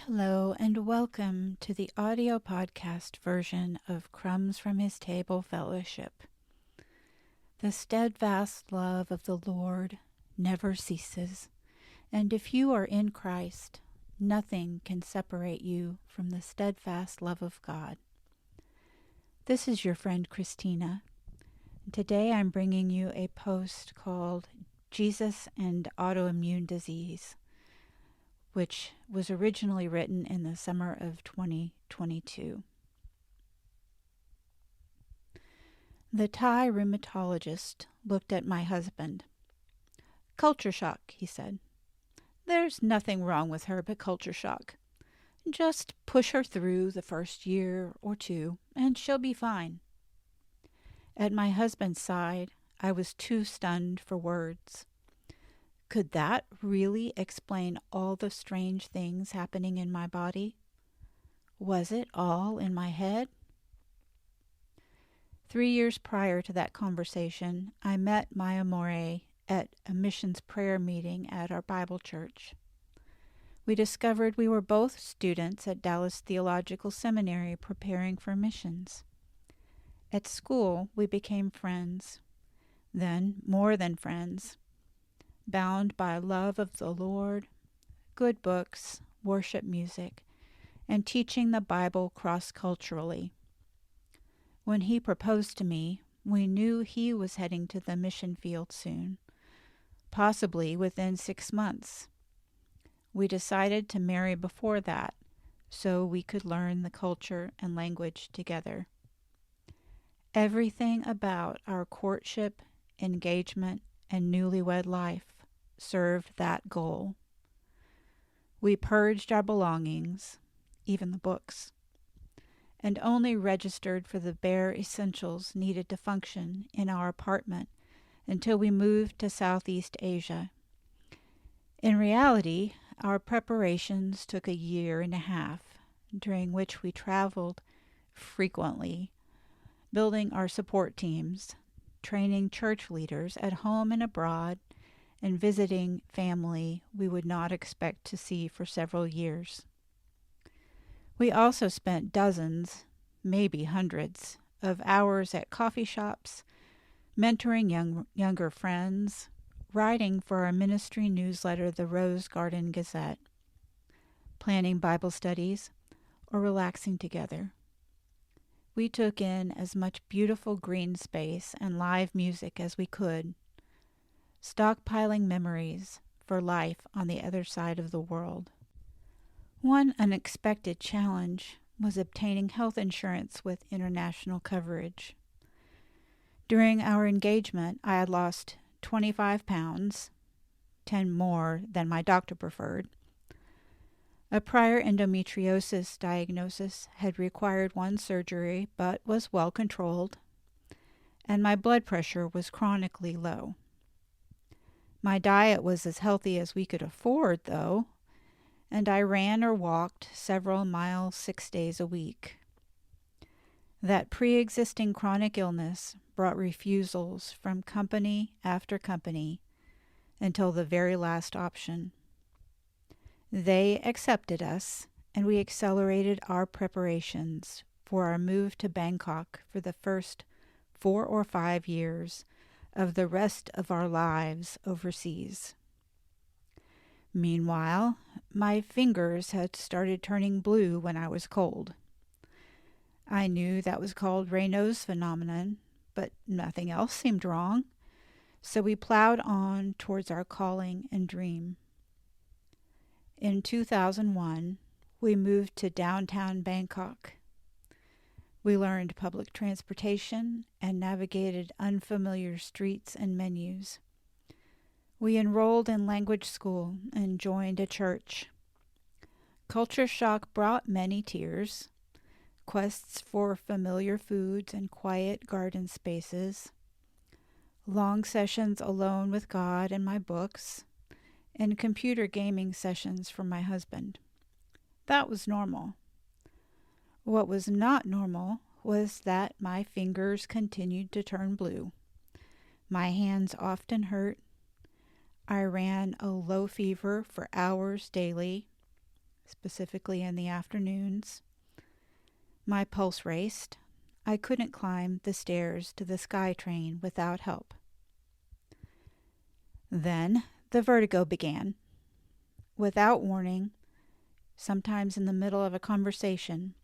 Hello, and welcome to the audio podcast version of Crumbs from His Table Fellowship. The steadfast love of the Lord never ceases, and if you are in Christ, nothing can separate you from the steadfast love of God. This is your friend Christina. Today I'm bringing you a post called Jesus and Autoimmune Disease, which was originally written in the summer of 2022. The Thai rheumatologist looked at my husband. "Culture shock," he said. "There's nothing wrong with her but culture shock. Just push her through the first year or two, and she'll be fine." At my husband's side, I was too stunned for words. Could that really explain all the strange things happening in my body? Was it all in my head? 3 years prior to that conversation, I met my Amore at a missions prayer meeting at our Bible church. We discovered we were both students at Dallas Theological Seminary preparing for missions. At school, we became friends, then more than friends, bound by love of the Lord, good books, worship music, and teaching the Bible cross-culturally. When he proposed to me, we knew he was heading to the mission field soon, possibly within 6 months. We decided to marry before that, so we could learn the culture and language together. Everything about our courtship, engagement, and newlywed life served that goal. We purged our belongings, even the books, and only registered for the bare essentials needed to function in our apartment until we moved to Southeast Asia. In reality, our preparations took 1.5 years, during which we traveled frequently, building our support teams, training church leaders at home and abroad, and visiting family we would not expect to see for several years. We also spent dozens, maybe hundreds, of hours at coffee shops, mentoring younger friends, writing for our ministry newsletter, the Rose Garden Gazette, planning Bible studies, or relaxing together. We took in as much beautiful green space and live music as we could, stockpiling memories for life on the other side of the world. One unexpected challenge was obtaining health insurance with international coverage. During our engagement, I had lost 25 pounds, 10 more than my doctor preferred. A prior endometriosis diagnosis had required 1 surgery but was well controlled, and my blood pressure was chronically low. My diet was as healthy as we could afford, though, and I ran or walked several miles 6 days a week. That pre-existing chronic illness brought refusals from company after company until the very last option. They accepted us, and we accelerated our preparations for our move to Bangkok for the first 4 or 5 years of the rest of our lives overseas. Meanwhile, my fingers had started turning blue when I was cold. I knew that was called Raynaud's phenomenon, but nothing else seemed wrong, so we plowed on towards our calling and dream. In 2001, we moved to downtown Bangkok. We learned public transportation and navigated unfamiliar streets and menus. We enrolled in language school and joined a church. Culture shock brought many tears, quests for familiar foods and quiet garden spaces, long sessions alone with God and my books, and computer gaming sessions for my husband. That was normal. What was not normal was that my fingers continued to turn blue. My hands often hurt. I ran a low fever for hours daily, specifically in the afternoons. My pulse raced. I couldn't climb the stairs to the SkyTrain without help. Then the vertigo began. Without warning, sometimes in the middle of a conversation,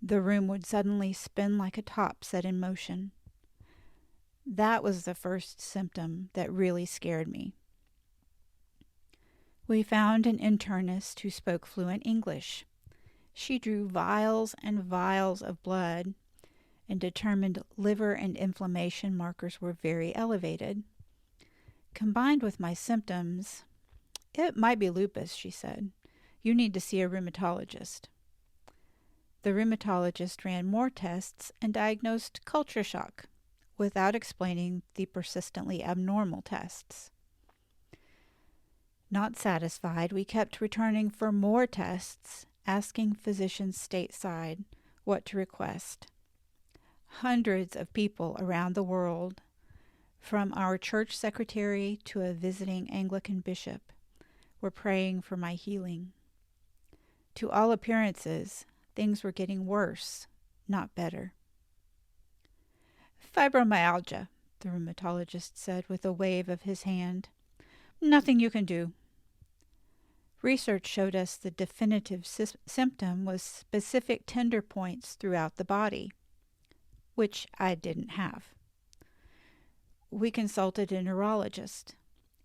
the room would suddenly spin like a top set in motion. That was the first symptom that really scared me. We found an internist who spoke fluent English. She drew vials and vials of blood and determined liver and inflammation markers were very elevated. Combined with my symptoms, it might be lupus, she said. You need to see a rheumatologist. The rheumatologist ran more tests and diagnosed culture shock without explaining the persistently abnormal tests. Not satisfied, we kept returning for more tests, asking physicians stateside what to request. Hundreds of people around the world, from our church secretary to a visiting Anglican bishop, were praying for my healing. To all appearances, things were getting worse, not better. Fibromyalgia, the rheumatologist said with a wave of his hand. Nothing you can do. Research showed us the definitive symptom was specific tender points throughout the body, which I didn't have. We consulted a neurologist.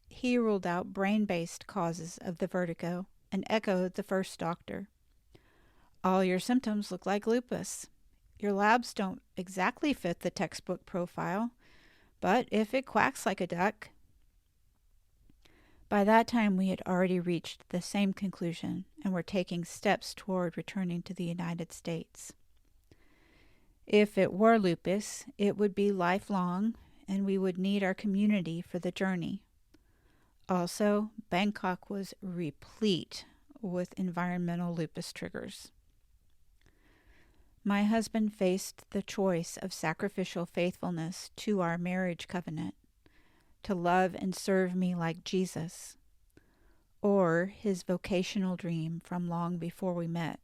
He ruled out brain-based causes of the vertigo and echoed the first doctor. All your symptoms look like lupus. Your labs don't exactly fit the textbook profile, but if it quacks like a duck. By that time, we had already reached the same conclusion and were taking steps toward returning to the United States. If it were lupus, it would be lifelong, and we would need our community for the journey. Also, Bangkok was replete with environmental lupus triggers. My husband faced the choice of sacrificial faithfulness to our marriage covenant, to love and serve me like Jesus, or his vocational dream from long before we met.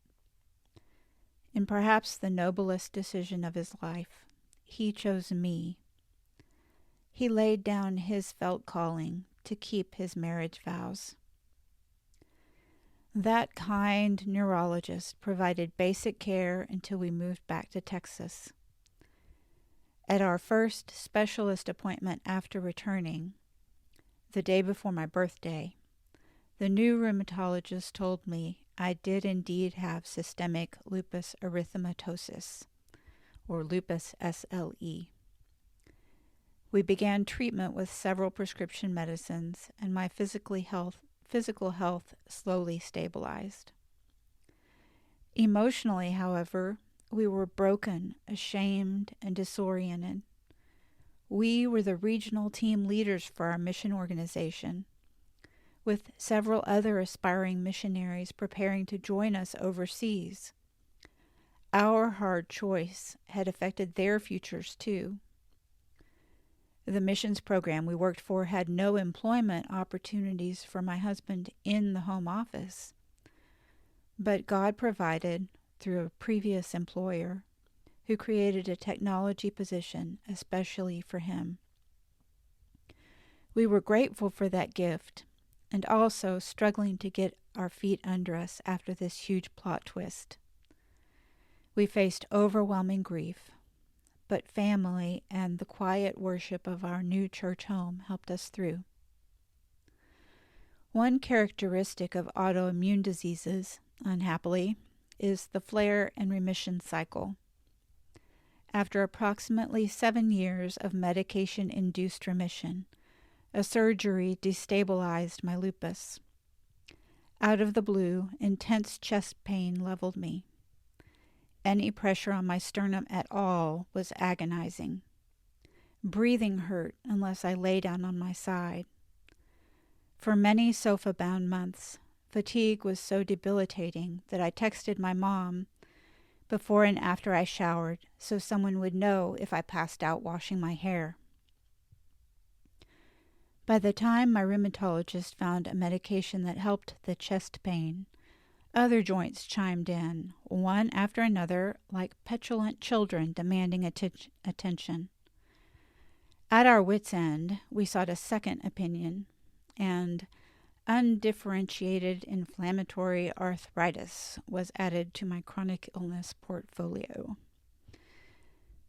In perhaps the noblest decision of his life, he chose me. He laid down his felt calling to keep his marriage vows. That kind neurologist provided basic care until we moved back to Texas. At our first specialist appointment after returning, the day before my birthday, the new rheumatologist told me I did indeed have systemic lupus erythematosus, or lupus SLE. We began treatment with several prescription medicines, and my physical health slowly stabilized. Emotionally, however, we were broken, ashamed, and disoriented. We were the regional team leaders for our mission organization, with several other aspiring missionaries preparing to join us overseas. Our hard choice had affected their futures too. The missions program we worked for had no employment opportunities for my husband in the home office, but God provided through a previous employer who created a technology position especially for him. We were grateful for that gift and also struggling to get our feet under us after this huge plot twist. We faced overwhelming grief, but family and the quiet worship of our new church home helped us through. One characteristic of autoimmune diseases, unhappily, is the flare and remission cycle. After approximately 7 years of medication-induced remission, a surgery destabilized my lupus. Out of the blue, intense chest pain leveled me. Any pressure on my sternum at all was agonizing. Breathing hurt unless I lay down on my side. For many sofa-bound months, fatigue was so debilitating that I texted my mom before and after I showered so someone would know if I passed out washing my hair. By the time my rheumatologist found a medication that helped the chest pain, Other joints chimed in, one after another, like petulant children demanding attention. At our wits' end, we sought a second opinion, and undifferentiated inflammatory arthritis was added to my chronic illness portfolio.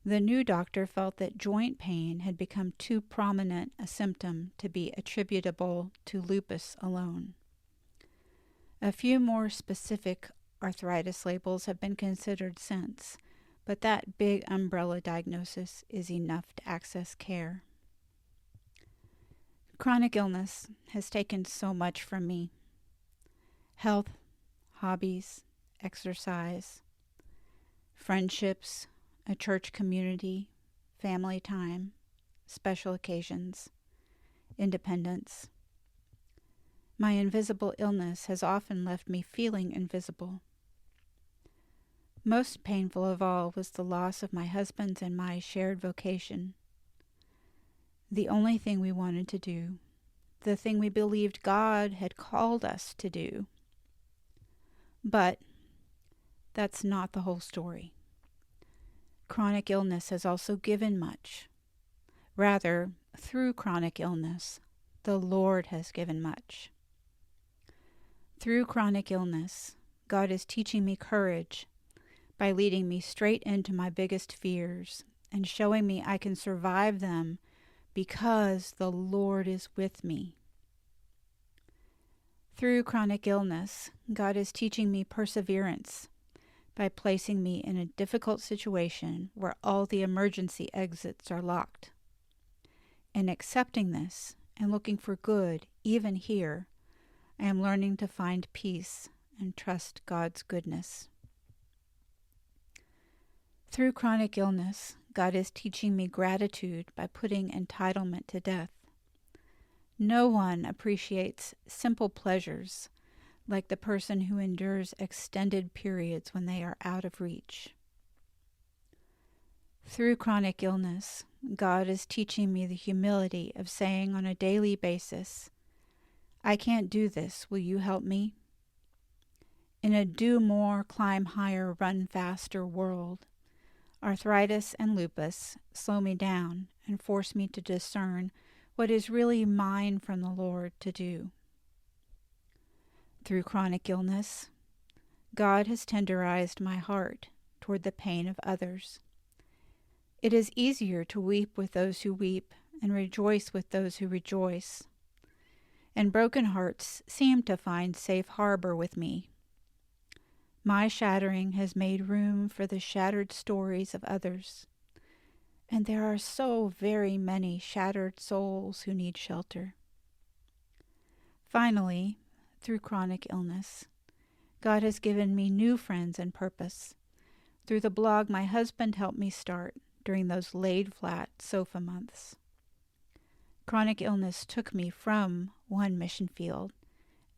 The new doctor felt that joint pain had become too prominent a symptom to be attributable to lupus alone. A few more specific arthritis labels have been considered since, but that big umbrella diagnosis is enough to access care. Chronic illness has taken so much from me. Health, hobbies, exercise, friendships, a church community, family time, special occasions, independence. My invisible illness has often left me feeling invisible. Most painful of all was the loss of my husband's and my shared vocation. The only thing we wanted to do, the thing we believed God had called us to do. But that's not the whole story. Chronic illness has also given much. Rather, through chronic illness, the Lord has given much. Through chronic illness, God is teaching me courage by leading me straight into my biggest fears and showing me I can survive them because the Lord is with me. Through chronic illness, God is teaching me perseverance by placing me in a difficult situation where all the emergency exits are locked. In accepting this and looking for good, even here, I am learning to find peace and trust God's goodness. Through chronic illness, God is teaching me gratitude by putting entitlement to death. No one appreciates simple pleasures like the person who endures extended periods when they are out of reach. Through chronic illness, God is teaching me the humility of saying on a daily basis, I can't do this, will you help me? In a do more, climb higher, run faster world, arthritis and lupus slow me down and force me to discern what is really mine from the Lord to do. Through chronic illness, God has tenderized my heart toward the pain of others. It is easier to weep with those who weep and rejoice with those who rejoice. And broken hearts seem to find safe harbor with me. My shattering has made room for the shattered stories of others, and there are so very many shattered souls who need shelter. Finally, through chronic illness, God has given me new friends and purpose through the blog my husband helped me start during those laid-flat sofa months. Chronic illness took me from one mission field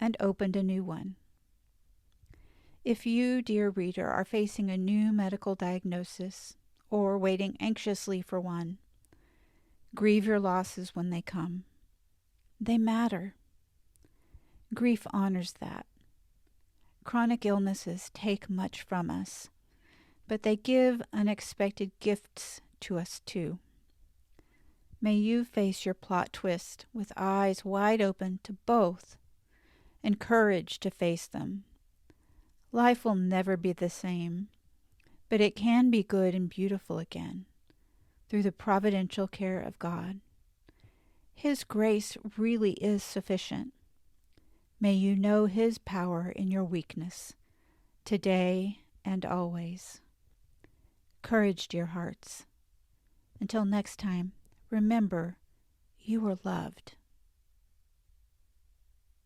and opened a new one. If you, dear reader, are facing a new medical diagnosis or waiting anxiously for one, grieve your losses when they come. They matter. Grief honors that. Chronic illnesses take much from us, but they give unexpected gifts to us too. May you face your plot twist with eyes wide open to both and courage to face them. Life will never be the same, but it can be good and beautiful again through the providential care of God. His grace really is sufficient. May you know His power in your weakness, today and always. Courage, dear hearts. Until next time, remember, you are loved.